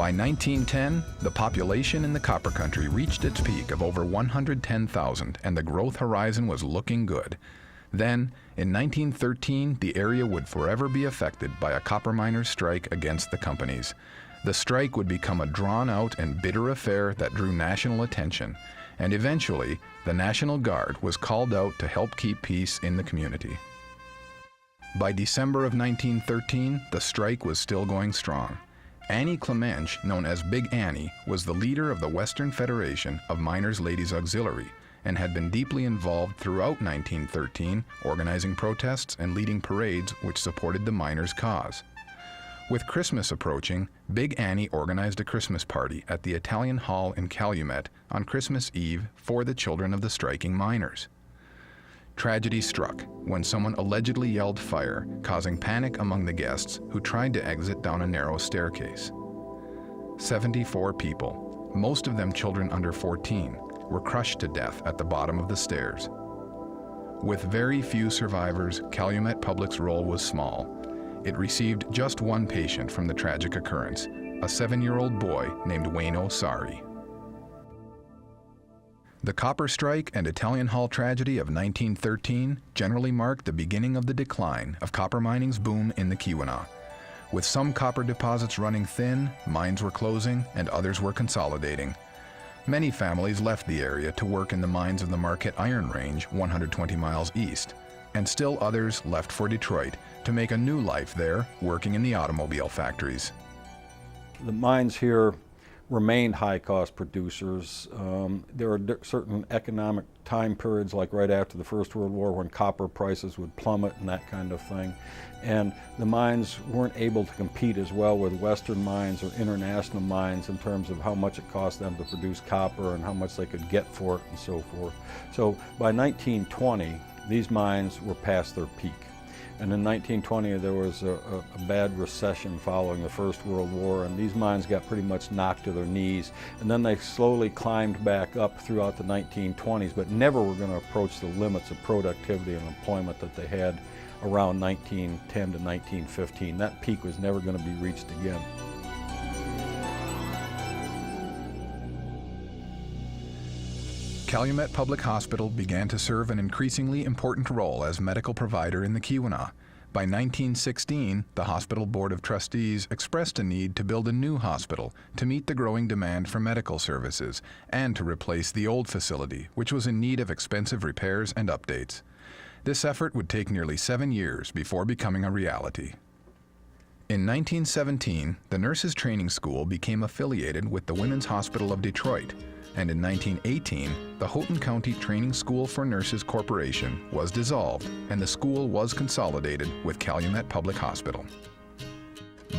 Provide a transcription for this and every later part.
By 1910, the population in the copper country reached its peak of over 110,000, and the growth horizon was looking good. Then, in 1913, the area would forever be affected by a copper miners' strike against the companies. The strike would become a drawn-out and bitter affair that drew national attention, and eventually, the National Guard was called out to help keep peace in the community. By December of 1913, the strike was still going strong. Annie Clemenche, known as Big Annie, was the leader of the Western Federation of Miners' Ladies Auxiliary and had been deeply involved throughout 1913, organizing protests and leading parades which supported the miners' cause. With Christmas approaching, Big Annie organized a Christmas party at the Italian Hall in Calumet on Christmas Eve for the children of the striking miners. Tragedy struck when someone allegedly yelled fire, causing panic among the guests who tried to exit down a narrow staircase. 74 people, most of them children under 14, were crushed to death at the bottom of the stairs. With very few survivors, Calumet Public's role was small. It received just one patient from the tragic occurrence, a 7-year-old boy named Keweenaw Sari. The copper strike and Italian Hall tragedy of 1913 generally marked the beginning of the decline of copper mining's boom in the Keweenaw. With some copper deposits running thin, mines were closing, and others were consolidating. Many families left the area to work in the mines of the Marquette Iron Range 120 miles east, and still others left for Detroit to make a new life there, working in the automobile factories. The mines here remained high-cost producers. There are certain economic time periods, like right after the First World War, when copper prices would plummet and that kind of thing. And the mines weren't able to compete as well with Western mines or international mines in terms of how much it cost them to produce copper and how much they could get for it and so forth. So by 1920, these mines were past their peak. And in 1920, there was a bad recession following the First World War, and these mines got pretty much knocked to their knees. And then they slowly climbed back up throughout the 1920s, but never were going to approach the limits of productivity and employment that they had around 1910 to 1915. That peak was never going to be reached again. Calumet Public Hospital began to serve an increasingly important role as medical provider in the Keweenaw. By 1916, the Hospital Board of Trustees expressed a need to build a new hospital to meet the growing demand for medical services and to replace the old facility, which was in need of expensive repairs and updates. This effort would take nearly 7 years before becoming a reality. In 1917, the Nurses Training School became affiliated with the Women's Hospital of Detroit, and in 1918, the Houghton County Training School for Nurses Corporation was dissolved, and the school was consolidated with Calumet Public Hospital.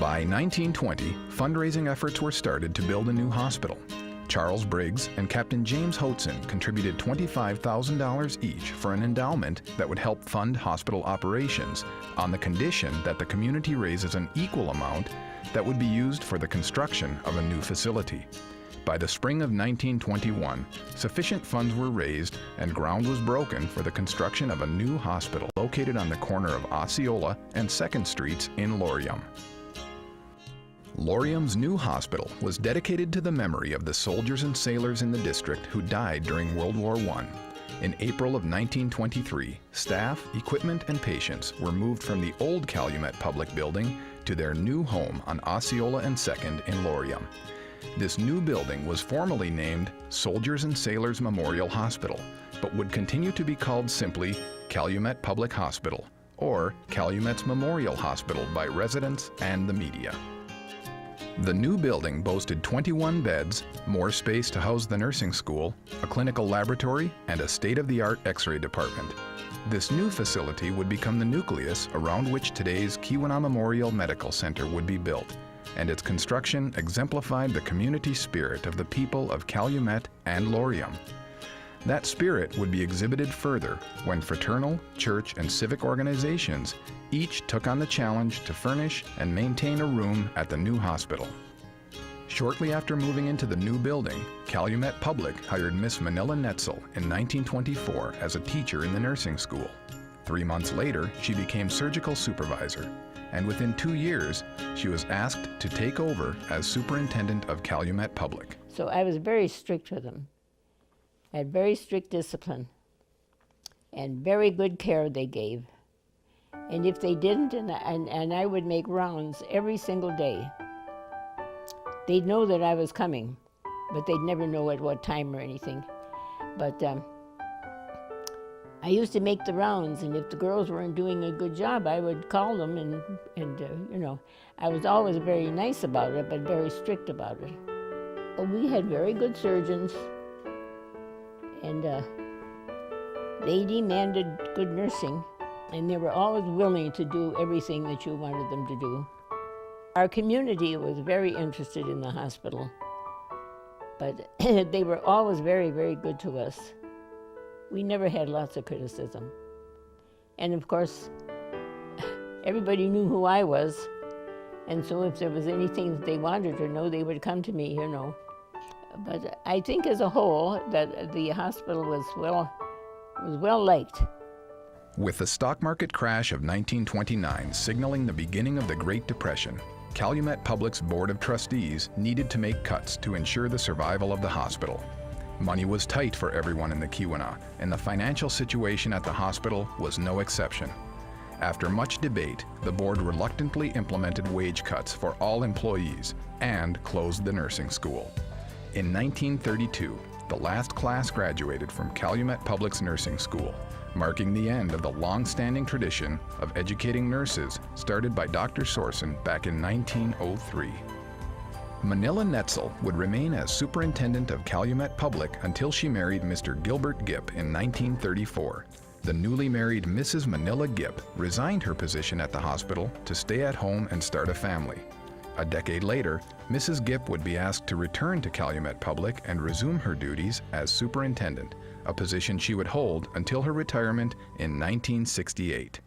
By 1920, fundraising efforts were started to build a new hospital. Charles Briggs and Captain James Hoatzin contributed $25,000 each for an endowment that would help fund hospital operations on the condition that the community raises an equal amount that would be used for the construction of a new facility. By the spring of 1921, sufficient funds were raised and ground was broken for the construction of a new hospital located on the corner of Osceola and 2nd Streets in Laurium. Laurium's new hospital was dedicated to the memory of the soldiers and sailors in the district who died during World War I. In April of 1923, staff, equipment, and patients were moved from the old Calumet Public Building to their new home on Osceola and 2nd in Laurium. This new building was formally named Soldiers and Sailors Memorial Hospital, but would continue to be called simply Calumet Public Hospital, or Calumet's Memorial Hospital by residents and the media. The new building boasted 21 beds, more space to house the nursing school, a clinical laboratory, and a state-of-the-art X-ray department. This new facility would become the nucleus around which today's Keweenaw Memorial Medical Center would be built, and its construction exemplified the community spirit of the people of Calumet and Laurium. That spirit would be exhibited further when fraternal, church, and civic organizations each took on the challenge to furnish and maintain a room at the new hospital. Shortly after moving into the new building, Calumet Public hired Miss Manila Netzel in 1924 as a teacher in the nursing school. 3 months later, she became surgical supervisor. and within 2 years, she was asked to take over as superintendent of Calumet Public. So I was very strict with them. I had very strict discipline, and very good care they gave. And if they didn't, and I would make rounds every single day, they'd know that I was coming, but they'd never know at what time or anything. But I used to make the rounds, and if the girls weren't doing a good job, I would call them, and you know, I was always very nice about it, but very strict about it. We had very good surgeons, and they demanded good nursing, and they were always willing to do everything that you wanted them to do. Our community was very interested in the hospital, but they were always very, very good to us. We never had lots of criticism. And of course, everybody knew who I was, and so if there was anything that they wanted to know, they would come to me, you know. But I think as a whole that the hospital was well liked. With the stock market crash of 1929 signaling the beginning of the Great Depression, Calumet Public's Board of Trustees needed to make cuts to ensure the survival of the hospital. Money was tight for everyone in the Keweenaw, and the financial situation at the hospital was no exception. After much debate, the board reluctantly implemented wage cuts for all employees and closed the nursing school. In 1932, the last class graduated from Calumet Public's nursing school, marking the end of the long-standing tradition of educating nurses started by Dr. Sorsen back in 1903. Manila Netzel would remain as superintendent of Calumet Public until she married Mr. Gilbert Gipp in 1934. The newly married Mrs. Manila Gipp resigned her position at the hospital to stay at home and start a family. A decade later, Mrs. Gipp would be asked to return to Calumet Public and resume her duties as superintendent, a position she would hold until her retirement in 1968.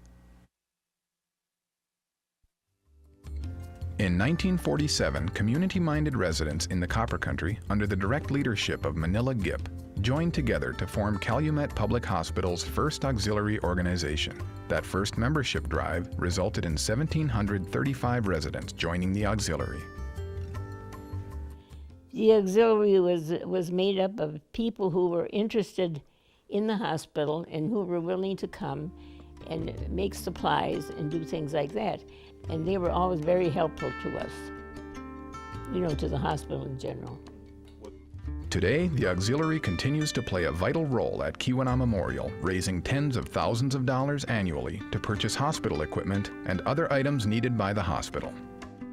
In 1947, community-minded residents in the Copper Country, under the direct leadership of Manila Gipp, joined together to form Calumet Public Hospital's first auxiliary organization. That first membership drive resulted in 1,735 residents joining the auxiliary. The auxiliary was made up of people who were interested in the hospital and who were willing to come and make supplies and do things like that. And they were always very helpful to us, you know, to the hospital in general. Today, the auxiliary continues to play a vital role at Keweenaw Memorial, raising tens of thousands of dollars annually to purchase hospital equipment and other items needed by the hospital.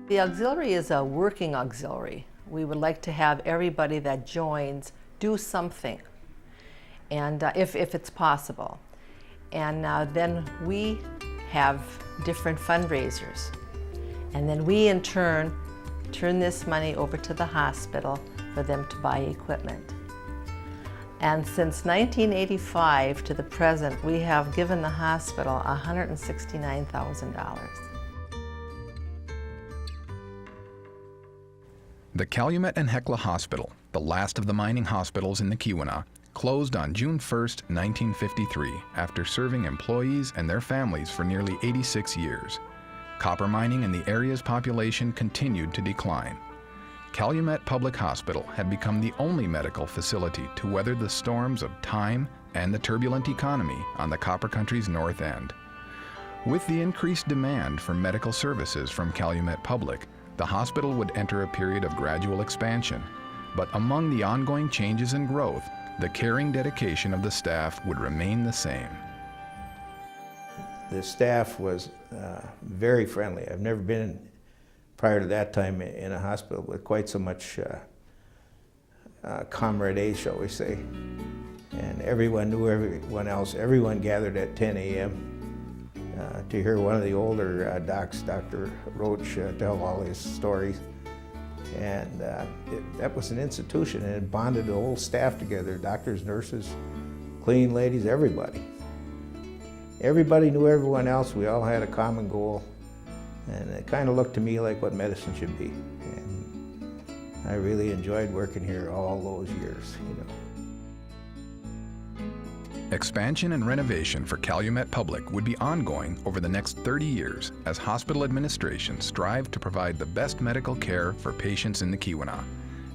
The auxiliary is a working auxiliary. We would like to have everybody that joins do something, and if it's possible. And then we have different fundraisers. And then we, in turn this money over to the hospital for them to buy equipment. And since 1985 to the present, we have given the hospital $169,000. The Calumet and Hecla Hospital, the last of the mining hospitals in the Keweenaw, closed on June 1, 1953, after serving employees and their families for nearly 86 years. Copper mining in the area's population continued to decline. Calumet Public Hospital had become the only medical facility to weather the storms of time and the turbulent economy on the Copper Country's north end. With the increased demand for medical services from Calumet Public, the hospital would enter a period of gradual expansion. But among the ongoing changes and growth, the caring dedication of the staff would remain the same. The staff was very friendly. I've never been, prior to that time, in a hospital with quite so much camaraderie, shall we say. And everyone knew everyone else. Everyone gathered at 10 a.m. To hear one of the older docs, Dr. Roach, tell all his stories. And that was an institution, and it bonded the whole staff together, doctors, nurses, cleaning ladies, everybody. Everybody knew everyone else. We all had a common goal, and it kind of looked to me like what medicine should be. And I really enjoyed working here all those years, you know. Expansion and renovation for Calumet Public would be ongoing over the next 30 years as hospital administrations strive to provide the best medical care for patients in the Keweenaw.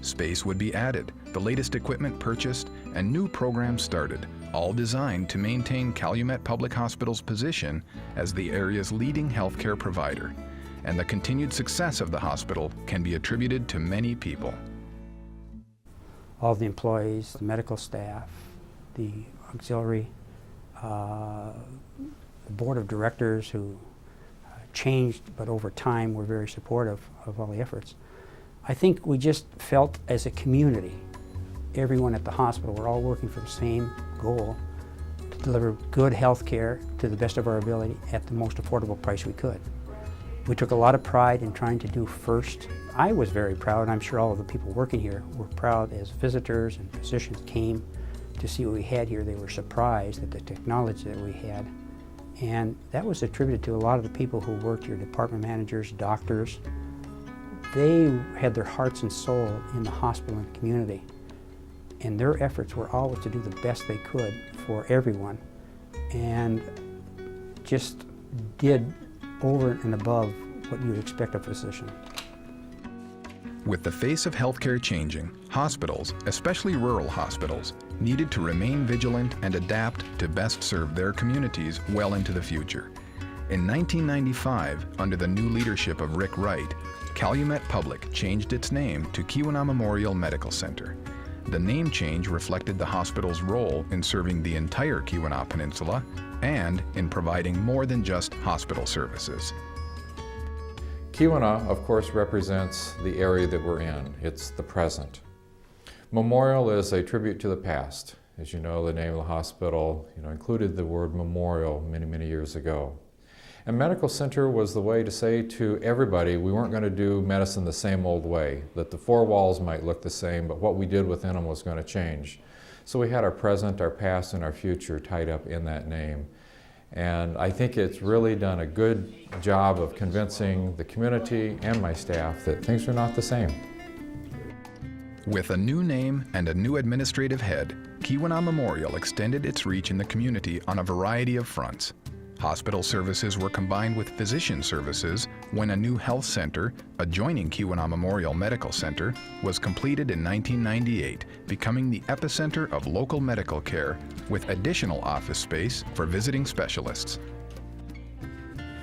Space would be added, the latest equipment purchased, and new programs started, all designed to maintain Calumet Public Hospital's position as the area's leading healthcare provider. And the continued success of the hospital can be attributed to many people. All the employees, the medical staff, the auxiliary, the board of directors who changed, but over time were very supportive of all the efforts. I think we just felt as a community, everyone at the hospital, we're all working for the same goal, to deliver good health care to the best of our ability at the most affordable price we could. We took a lot of pride in trying to do first. I was very proud, and I'm sure all of the people working here were proud as visitors and physicians came to see what we had here. They were surprised at the technology that we had. And that was attributed to a lot of the people who worked here, department managers, doctors. They had their hearts and soul in the hospital and community. And their efforts were always to do the best they could for everyone. And just did over and above what you would expect of a physician. With the face of healthcare changing, hospitals, especially rural hospitals, needed to remain vigilant and adapt to best serve their communities well into the future. In 1995, under the new leadership of Rick Wright, Calumet Public changed its name to Keweenaw Memorial Medical Center. The name change reflected the hospital's role in serving the entire Keweenaw Peninsula and in providing more than just hospital services. Keweenaw, of course, represents the area that we're in. It's the present. Memorial is a tribute to the past. As you know, the name of the hospital included the word memorial many, many years ago. And medical center was the way to say to everybody we weren't going to do medicine the same old way, that the four walls might look the same, but what we did within them was going to change. So we had our present, our past, and our future tied up in that name. And I think it's really done a good job of convincing the community and my staff that things are not the same. With a new name and a new administrative head, Keweenaw Memorial extended its reach in the community on a variety of fronts. Hospital services were combined with physician services when a new health center, adjoining Keweenaw Memorial Medical Center, was completed in 1998, becoming the epicenter of local medical care with additional office space for visiting specialists.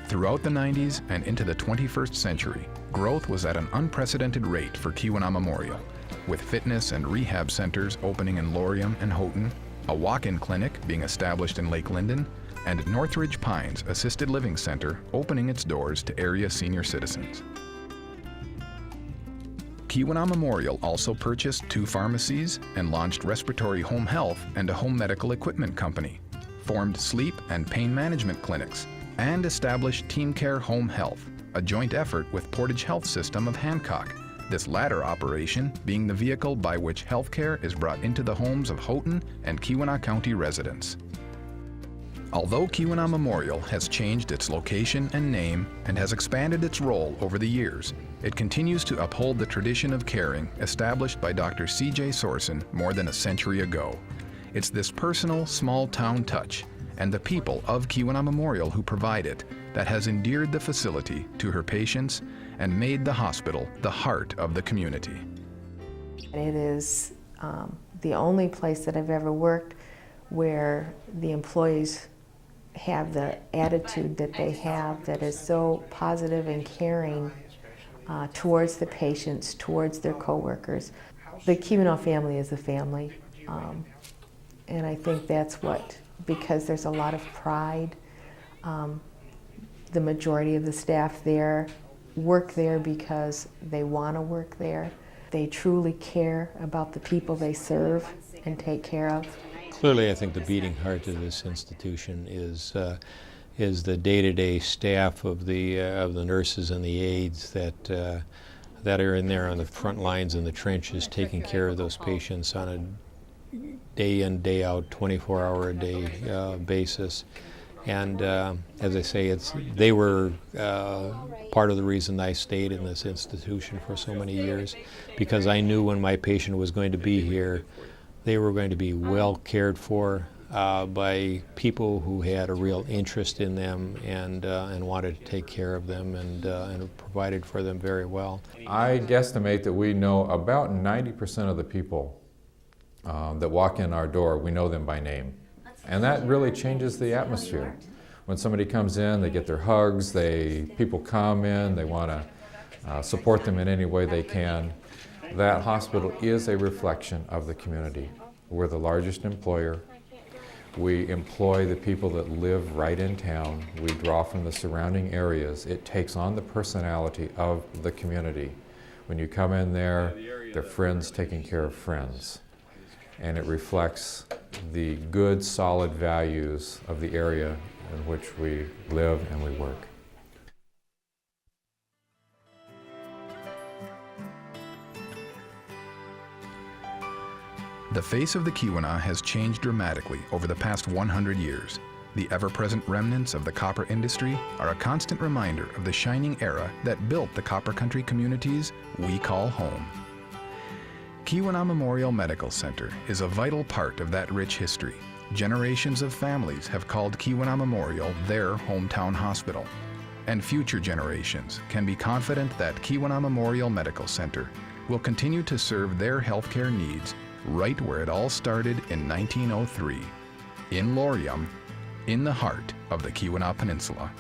Throughout the 90s and into the 21st century, growth was at an unprecedented rate for Keweenaw Memorial, with fitness and rehab centers opening in Laurium and Houghton, a walk-in clinic being established in Lake Linden, and Northridge Pines Assisted Living Center opening its doors to area senior citizens. Keweenaw Memorial also purchased 2 pharmacies and launched respiratory home health and a home medical equipment company, formed sleep and pain management clinics, and established Team Care Home Health, a joint effort with Portage Health System of Hancock, this latter operation being the vehicle by which healthcare is brought into the homes of Houghton and Keweenaw County residents. Although Keweenaw Memorial has changed its location and name and has expanded its role over the years, it continues to uphold the tradition of caring established by Dr. C.J. Sorson more than a century ago. It's this personal, small-town touch and the people of Keweenaw Memorial who provide it that has endeared the facility to her patients and made the hospital the heart of the community. It is the only place that I've ever worked where the employees have the attitude that they have that is so positive and caring towards the patients, towards their coworkers. The Keweenaw family is a family, and I think that's what, because there's a lot of pride. The majority of the staff there work there because they want to work there. They truly care about the people they serve and take care of. Clearly, I think the beating heart of this institution is the day-to-day staff of the nurses and the aides that are in there on the front lines in the trenches, taking care of those patients on a day-in, day-out, 24-hour-a-day basis. And as I say, they were part of the reason I stayed in this institution for so many years, because I knew when my patient was going to be here, they were going to be well cared for. by people who had a real interest in them and wanted to take care of them and provided for them very well. I guesstimate that we know about 90% of the people that walk in our door, we know them by name. And that really changes the atmosphere. When somebody comes in, they get their hugs, people come in, they want to support them in any way they can. That hospital is a reflection of the community. We're the largest employer. We employ the people that live right in town. We draw from the surrounding areas. It takes on the personality of the community. When you come in there, they're friends taking care of friends. And it reflects the good, solid values of the area in which we live and we work. The face of the Keweenaw has changed dramatically over the past 100 years. The ever-present remnants of the copper industry are a constant reminder of the shining era that built the copper country communities we call home. Keweenaw Memorial Medical Center is a vital part of that rich history. Generations of families have called Keweenaw Memorial their hometown hospital. And future generations can be confident that Keweenaw Memorial Medical Center will continue to serve their healthcare needs right where it all started in 1903, in Laurium, in the heart of the Keweenaw Peninsula.